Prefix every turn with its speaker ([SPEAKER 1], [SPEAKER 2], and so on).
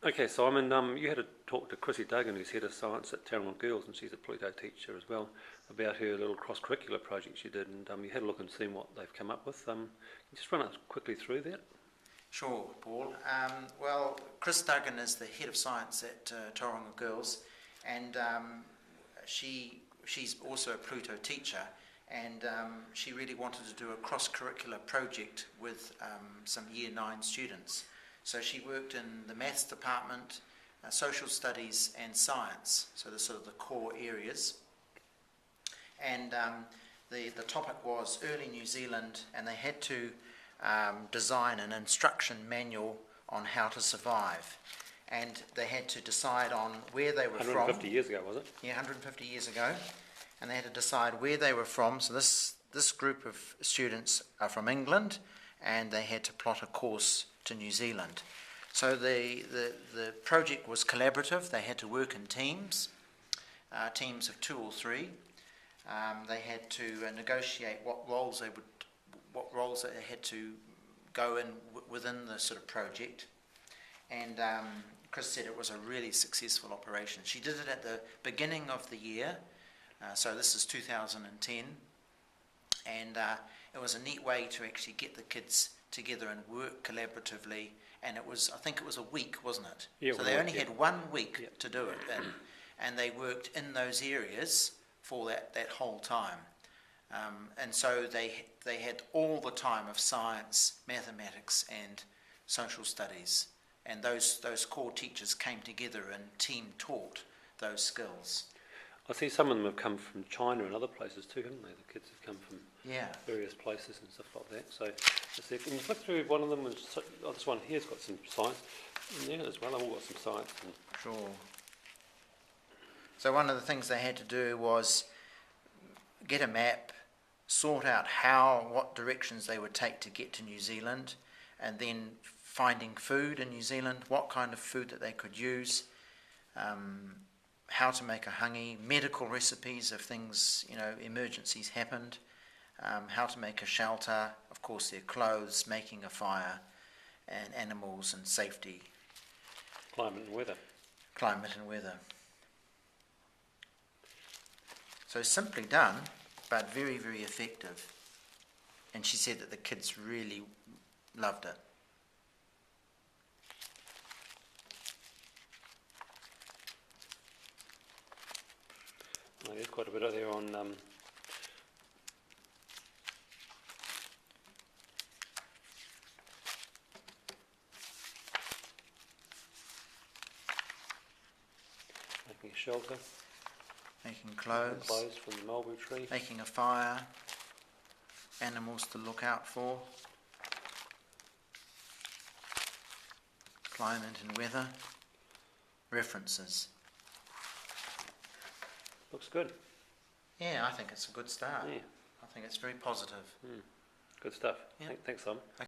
[SPEAKER 1] Okay, Simon, you had a talk to Chrissy Duggan, who's head of science at Tauranga Girls, and she's a Pluto teacher as well, about her little cross-curricular project she did, and you had a look and seen what they've come up with. Can you just run us quickly through that?
[SPEAKER 2] Sure, Paul. Well, Chris Duggan is the head of science at Tauranga Girls, and she's also a Pluto teacher, and she really wanted to do a cross-curricular project with some Year 9 students. So she worked in the maths department, social studies and science, so the sort of the core areas. And the topic was early New Zealand, and they had to design an instruction manual on how to survive. And they had to decide on where they were
[SPEAKER 1] 150 years ago, was it?
[SPEAKER 2] Yeah, 150 years ago. And they had to decide where they were from. So this group of students are from England, and they had to plot a course to New Zealand. So the project was collaborative. They had to work in teams, teams of 2 or 3. They had to negotiate what roles they had to go in within the sort of project. And Chris said it was a really successful operation. She did it at the beginning of the year, so this is 2010, and it was a neat way to actually get the kids together and work collaboratively. And I think it was a week, wasn't it?
[SPEAKER 1] Yeah,
[SPEAKER 2] so they only had 1 week to do it, and they worked in those areas for that whole time. And so they had all the time of science, mathematics and social studies, and those core teachers came together and team taught those skills.
[SPEAKER 1] I see some of them have come from China and other places too, haven't they? The kids have come from various places and stuff like that. So can you flick through one of them? This one here's got some science in there as well. I've all got some science.
[SPEAKER 2] Sure. So one of the things they had to do was get a map, sort out what directions they would take to get to New Zealand, and then finding food in New Zealand, what kind of food that they could use, how to make a hangi, medical recipes if things, emergencies happened, how to make a shelter, of course their clothes, making a fire, and animals and safety.
[SPEAKER 1] Climate and weather.
[SPEAKER 2] So simply done, but very, very effective. And she said that the kids really loved it.
[SPEAKER 1] There's quite a bit out there on making a shelter,
[SPEAKER 2] making clothes
[SPEAKER 1] from the mulberry tree,
[SPEAKER 2] making a fire, animals to look out for, climate and weather, references.
[SPEAKER 1] Looks good.
[SPEAKER 2] Yeah, I think it's a good start.
[SPEAKER 1] Yeah.
[SPEAKER 2] I think it's very positive.
[SPEAKER 1] Good stuff.
[SPEAKER 2] Yeah.
[SPEAKER 1] Thanks, Simon.